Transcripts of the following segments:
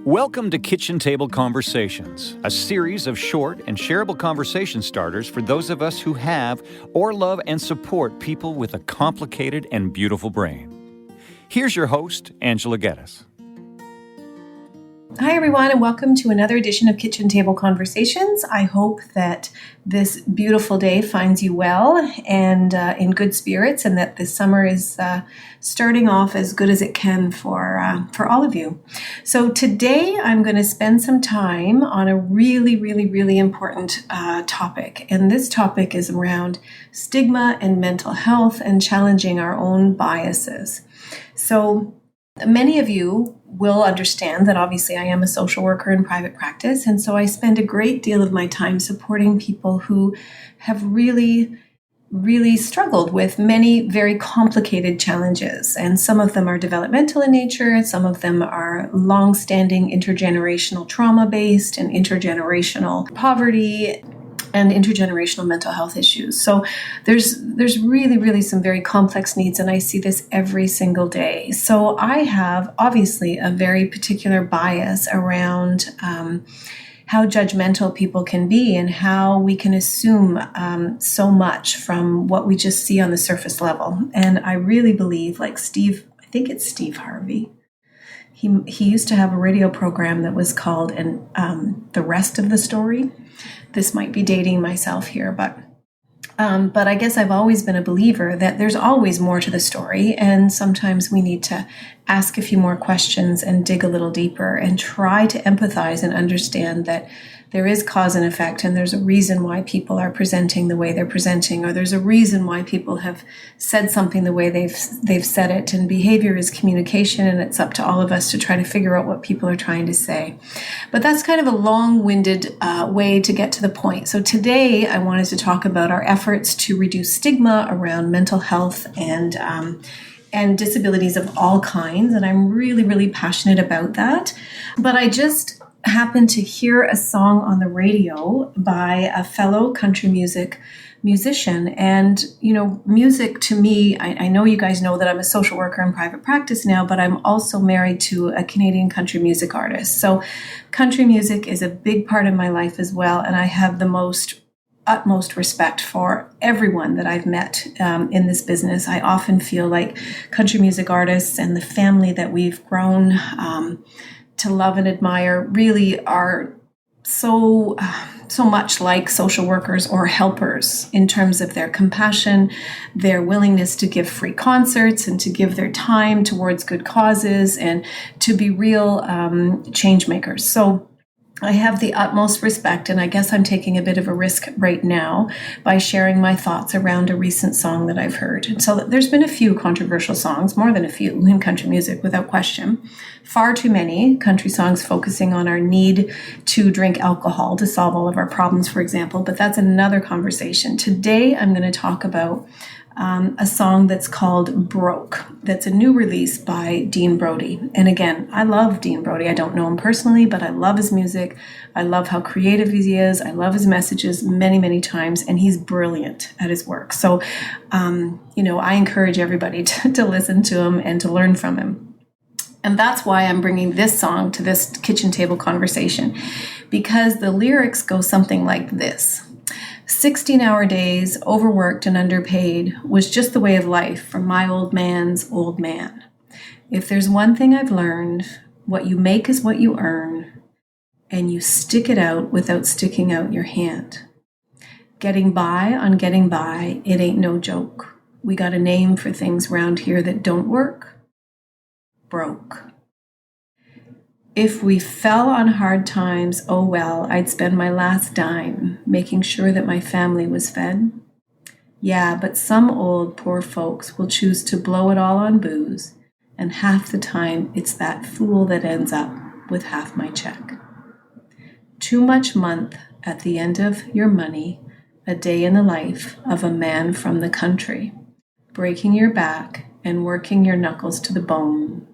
Welcome to Kitchen Table Conversations, a series of short and shareable conversation starters for those of us who have or love and support people with a complicated and beautiful brain. Here's your host, Angela Geddes. Hi, everyone, and welcome to another edition of Kitchen Table Conversations. I hope that this beautiful day finds you well and in good spirits, and that this summer is starting off as good as it can for all of you. So today I'm going to spend some time on a really important topic, and this topic is around stigma and mental health and challenging our own biases. So many of you will understand that obviously I am a social worker in private practice, and so I spend a great deal of my time supporting people who have really struggled with many very complicated challenges. And some of them are developmental in nature, some of them are long-standing intergenerational trauma-based and intergenerational poverty and intergenerational mental health issues. So there's really some very complex needs, and I see this every single day. So I have obviously a very particular bias around how judgmental people can be and how we can assume so much from what we just see on the surface level. And I really believe, like I think it's Steve Harvey, he used to have a radio program that was called The Rest of the Story. This might be dating myself here, but I guess I've always been a believer that there's always more to the story, and sometimes we need to ask a few more questions and dig a little deeper and try to empathize and understand that there is cause and effect, and there's a reason why people are presenting the way they're presenting, or there's a reason why people have said something the way they've said it. And behavior is communication, and it's up to all of us to try to figure out what people are trying to say. But that's kind of a long-winded way to get to the point. So today I wanted to talk about our efforts to reduce stigma around mental health and disabilities of all kinds, and I'm really passionate about that. But I just happened to hear a song on the radio by a fellow country music musician. And, you know, music to me, I know you guys know that I'm a social worker in private practice now, but I'm also married to a Canadian country music artist. So country music is a big part of my life as well, and I have the utmost respect for everyone that I've met in this business. I often feel like country music artists and the family that we've grown to love and admire really are so much like social workers or helpers in terms of their compassion, their willingness to give free concerts and to give their time towards good causes and to be real change makers. So I have the utmost respect, and I guess I'm taking a bit of a risk right now by sharing my thoughts around a recent song that I've heard. And so there's been a few controversial songs, more than a few, in country music, without question. Far too many country songs focusing on our need to drink alcohol to solve all of our problems, for example, but that's another conversation. Today, I'm going to talk about a song that's called Broke. That's a new release by Dean Brody. And again, I love Dean Brody. I don't know him personally, but I love his music. I love how creative he is. I love his messages many times, and he's brilliant at his work. So, I encourage everybody to listen to him and to learn from him. And that's why I'm bringing this song to this kitchen table conversation, because the lyrics go something like this. 16-hour days, overworked and underpaid, was just the way of life for my old man's old man. If there's one thing I've learned, what you make is what you earn, and you stick it out without sticking out your hand. Getting by on getting by, it ain't no joke. We got a name for things round here that don't work. Broke. If we fell on hard times, oh well, I'd spend my last dime making sure that my family was fed. Yeah, but some old poor folks will choose to blow it all on booze, and half the time it's that fool that ends up with half my check. Too much month at the end of your money, a day in the life of a man from the country, breaking your back and working your knuckles to the bone.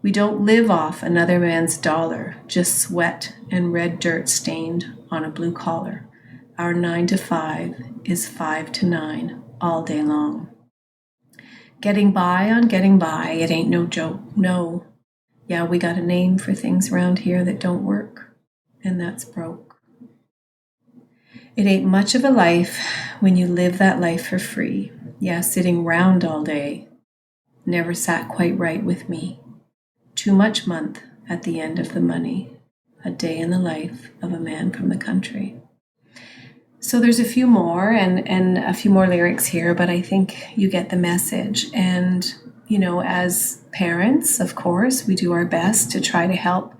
We don't live off another man's dollar, just sweat and red dirt stained on a blue collar. Our 9 to 5 is 5 to 9 all day long. Getting by on getting by, it ain't no joke. No, Yeah, we got a name for things around here that don't work, and that's broke. It ain't much of a life when you live that life for free. Yeah, sitting round all day never sat quite right with me. Too much month at the end of the money. A day in the life of a man from the country. So there's a few more and a few more lyrics here, but I think you get the message. And, you know, as parents, of course, we do our best to try to help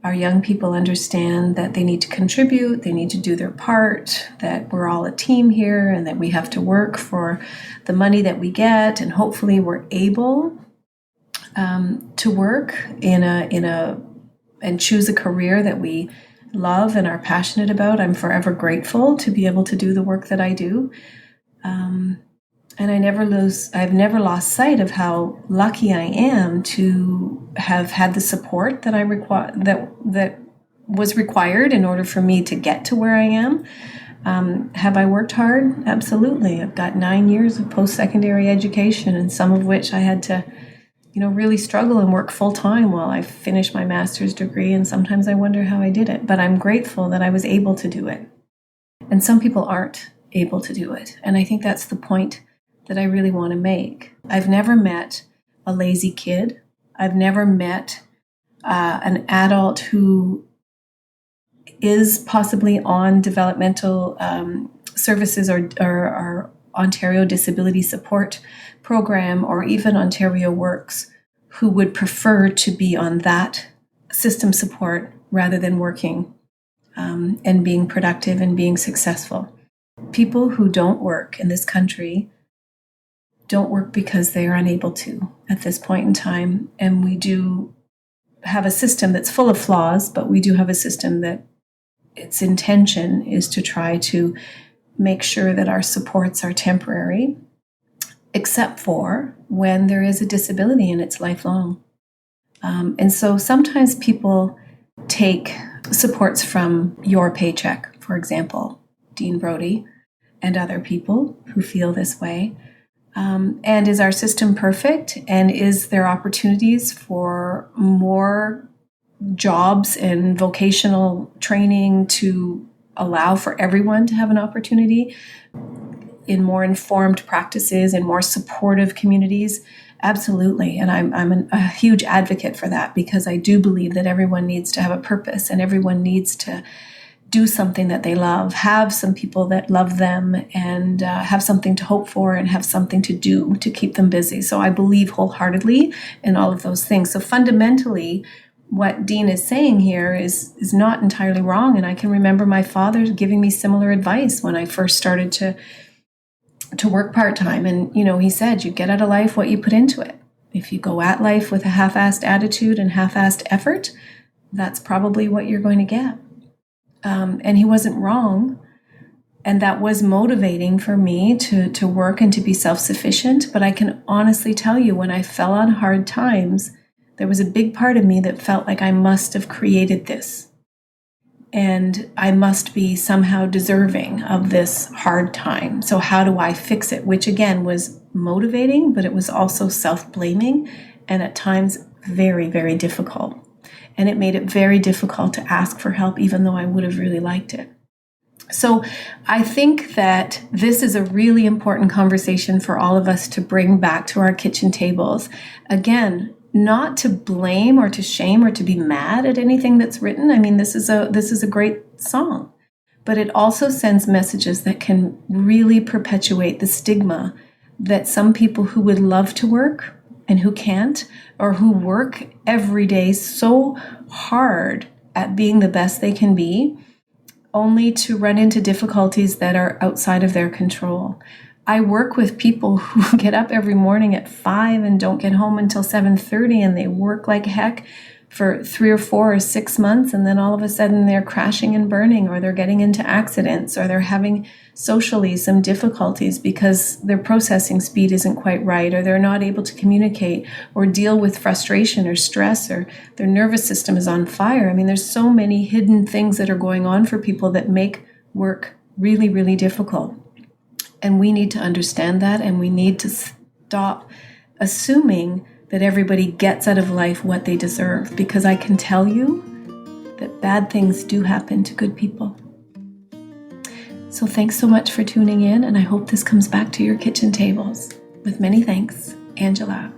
our young people understand that they need to contribute, they need to do their part, that we're all a team here, and that we have to work for the money that we get, and hopefully we're able to work and choose a career that we love and are passionate about. I'm forever grateful to be able to do the work that I do. And I've never lost sight of how lucky I am to have had the support that that was required in order for me to get to where I am. Have I worked hard? Absolutely. I've got 9 years of post-secondary education, and some of which I had to, really struggle and work full time while I finished my master's degree. And sometimes I wonder how I did it, but I'm grateful that I was able to do it. And some people aren't able to do it. And I think that's the point that I really want to make. I've never met a lazy kid. I've never met an adult who is possibly on developmental services or Ontario Disability Support Program, or even Ontario Works, who would prefer to be on that system support rather than working and being productive and being successful. People who don't work in this country don't work because they are unable to at this point in time. And we do have a system that's full of flaws, but we do have a system that its intention is to try to make sure that our supports are temporary, except for when there is a disability and it's lifelong. And so sometimes people take supports from your paycheck, for example, Dean Brody and other people who feel this way. And is our system perfect? And is there opportunities for more jobs and vocational training to allow for everyone to have an opportunity in more informed practices and more supportive communities? Absolutely. And I'm a huge advocate for that, because I do believe that everyone needs to have a purpose and everyone needs to do something that they love, have some people that love them, and have something to hope for and have something to do to keep them busy. So I believe wholeheartedly in all of those things. So fundamentally, what Dean is saying here is not entirely wrong. And I can remember my father giving me similar advice when I first started to work part-time. And, he said, you get out of life what you put into it. If you go at life with a half-assed attitude and half-assed effort, that's probably what you're going to get. And he wasn't wrong. And that was motivating for me to work and to be self-sufficient. But I can honestly tell you, when I fell on hard times, there was a big part of me that felt like I must have created this. And I must be somehow deserving of this hard time. So how do I fix it? Which again was motivating, but it was also self-blaming and at times very, very difficult. And it made it very difficult to ask for help, even though I would have really liked it. So I think that this is a really important conversation for all of us to bring back to our kitchen tables. Again, not to blame or to shame or to be mad at anything that's written. I mean, this is a great song, but it also sends messages that can really perpetuate the stigma that some people who would love to work and who can't, or who work every day so hard at being the best they can be, only to run into difficulties that are outside of their control. I work with people who get up every morning at 5 and don't get home until 7:30, and they work like heck for 3 or 4 or 6 months, and then all of a sudden they're crashing and burning, or they're getting into accidents, or they're having socially some difficulties because their processing speed isn't quite right, or they're not able to communicate or deal with frustration or stress, or their nervous system is on fire. I mean, there's so many hidden things that are going on for people that make work really, really difficult. And we need to understand that, and we need to stop assuming that everybody gets out of life what they deserve, because I can tell you that bad things do happen to good people. So thanks so much for tuning in, and I hope this comes back to your kitchen tables. With many thanks, Angela.